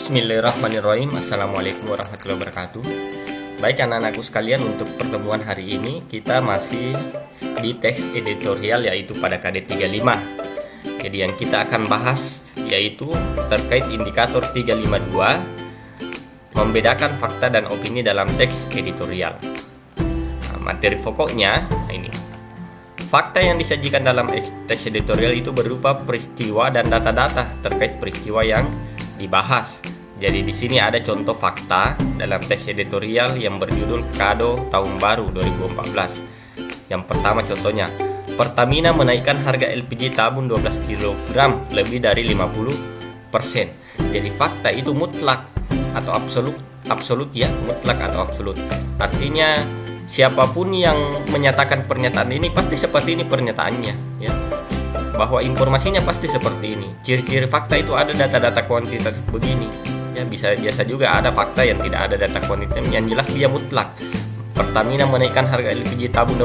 Bismillahirrahmanirrahim. Assalamualaikum warahmatullahi wabarakatuh. Baik anak-anakku sekalian, untuk pertemuan hari ini kita masih di teks editorial yaitu pada KD 35. Jadi yang kita akan bahas yaitu terkait indikator 352, membedakan fakta dan opini dalam teks editorial. Materi pokoknya ini. Fakta yang disajikan dalam teks editorial itu berupa peristiwa dan data-data terkait peristiwa yang dibahas. Jadi di sini ada contoh fakta dalam teks editorial yang berjudul Kado Tahun Baru 2014. Yang pertama contohnya, Pertamina menaikkan harga LPG tabung 12 kg lebih dari 50%. Jadi fakta itu mutlak atau absolut ya, mutlak atau absolut. Artinya siapapun yang menyatakan pernyataan ini pasti seperti ini pernyataannya, ya. Bahwa informasinya pasti seperti ini. Ciri-ciri fakta itu ada data-data kuantitatif begini. Ya, biasa juga ada fakta yang tidak ada data kuantitatif. Yang jelas dia mutlak. Pertamina menaikkan harga LPG tabung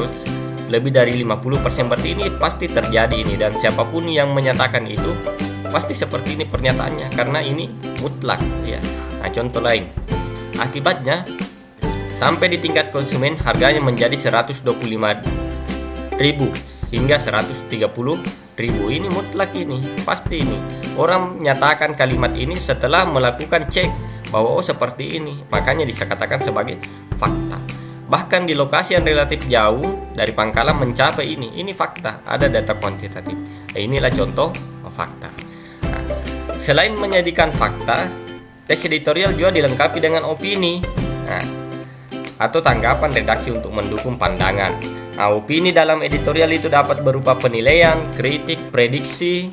lebih dari 50%, berarti ini pasti terjadi ini, dan siapapun yang menyatakan itu pasti seperti ini pernyataannya karena ini mutlak, ya. Nah, contoh lain. Akibatnya sampai di tingkat konsumen harganya menjadi 125.000 hingga 130.000. Ini mutlak, ini pasti ini. Orang menyatakan kalimat ini setelah melakukan cek bahwa seperti ini, makanya dikatakan sebagai fakta. Bahkan di lokasi yang relatif jauh dari pangkalan mencapai ini fakta, ada data kuantitatif. Nah, inilah contoh fakta. Nah, selain menjadikan fakta, teks editorial juga dilengkapi dengan opini. Nah, atau tanggapan redaksi untuk mendukung pandangan. Nah, opini dalam editorial itu dapat berupa penilaian, kritik, prediksi,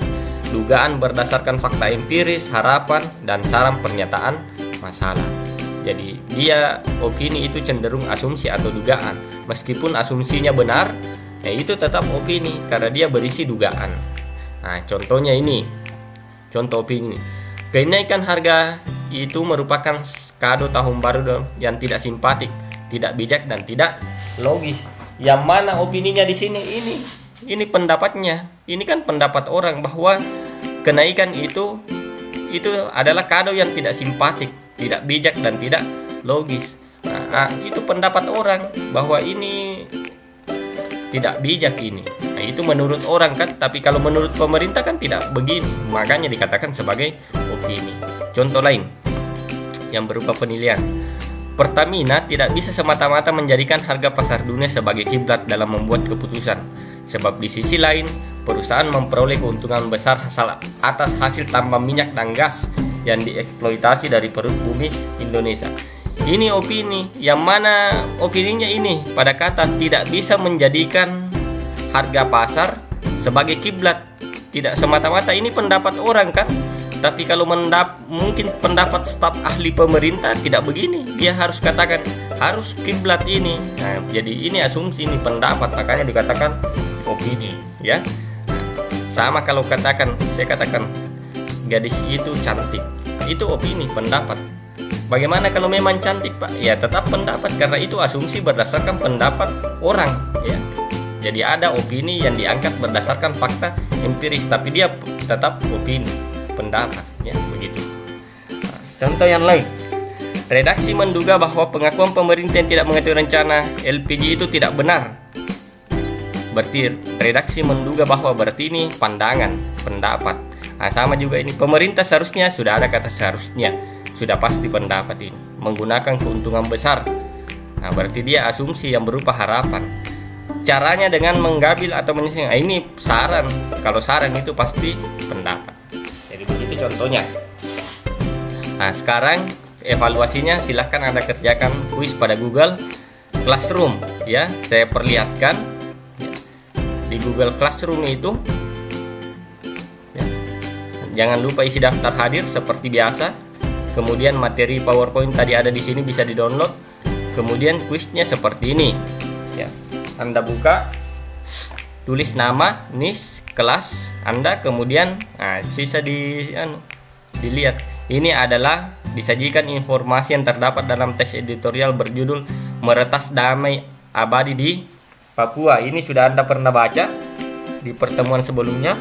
dugaan berdasarkan fakta empiris, harapan, dan saran pernyataan masalah. Jadi dia opini itu cenderung asumsi atau dugaan. Meskipun asumsinya benar, itu tetap opini karena dia berisi dugaan. Nah, contohnya ini. Contoh opini. Kenaikan harga itu merupakan kado tahun baru yang tidak simpatik, tidak bijak, dan tidak logis. Yang mana opininya di sini ini pendapatnya. Ini kan pendapat orang bahwa kenaikan itu adalah kado yang tidak simpatik, tidak bijak, dan tidak logis. Nah, itu pendapat orang bahwa ini tidak bijak ini. Nah, itu menurut orang kan, tapi kalau menurut pemerintah kan tidak begini. Makanya dikatakan sebagai opini. Contoh lain yang berupa penilaian. Pertamina tidak bisa semata-mata menjadikan harga pasar dunia sebagai kiblat dalam membuat keputusan. Sebab di sisi lain, perusahaan memperoleh keuntungan besar atas hasil tambang minyak dan gas yang dieksploitasi dari perut bumi Indonesia. Ini opini, yang mana opininya ini pada kata tidak bisa menjadikan harga pasar sebagai kiblat. Tidak semata-mata, ini pendapat orang kan. Tapi kalau mungkin pendapat staf ahli pemerintah tidak begini, dia harus katakan harus kiblat ini. Nah, jadi ini asumsi, ini pendapat, makanya dikatakan opini, ya. Sama kalau saya katakan gadis itu cantik, itu opini, pendapat. Bagaimana kalau memang cantik, Pak? Ya tetap pendapat karena itu asumsi berdasarkan pendapat orang, ya. Jadi ada opini yang diangkat berdasarkan fakta empiris, tapi dia tetap opini, pendapat, ya begitu. Nah, contoh yang lain. Redaksi menduga bahwa pengakuan pemerintah yang tidak mengetahui rencana LPG itu tidak benar. Berarti redaksi menduga bahwa berarti ini pandangan, pendapat. Nah, sama juga ini. Pemerintah seharusnya sudah ada kata seharusnya, sudah pasti pendapat ini. Menggunakan keuntungan besar. Nah, berarti dia asumsi yang berupa harapan. Caranya dengan menggambil atau menyising. Nah, ini saran. Kalau saran itu pasti pendapat. Jadi begitu contohnya. Nah, sekarang evaluasinya silahkan Anda kerjakan kuis pada Google Classroom, ya. Saya perlihatkan di Google Classroom itu, ya. Jangan lupa isi daftar hadir seperti biasa. Kemudian materi PowerPoint tadi ada di sini, bisa di-download. Kemudian kuisnya seperti ini, ya. Anda buka, tulis nama, NIS, kelas Anda, kemudian sisa dilihat. Ini adalah disajikan informasi yang terdapat dalam teks editorial berjudul Meretas Damai Abadi di Papua. Ini sudah Anda pernah baca di pertemuan sebelumnya.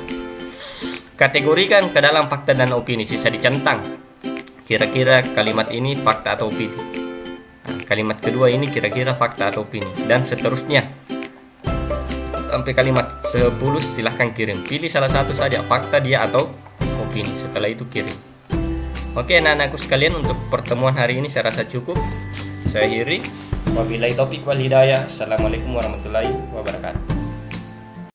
Kategorikan ke dalam fakta dan opini, sisa dicentang. kira-kira kalimat ini fakta atau opini. Nah, kalimat kedua ini kira-kira fakta atau opini, dan seterusnya sampai kalimat 10. Silahkan kirim, pilih salah satu saja, fakta dia atau opini. Setelah itu kirim. Oke anak-anakku sekalian, untuk pertemuan hari ini saya rasa cukup. Saya akhiri. Wabillahi taufiq wal hidayah. Assalamualaikum warahmatullahi wabarakatuh.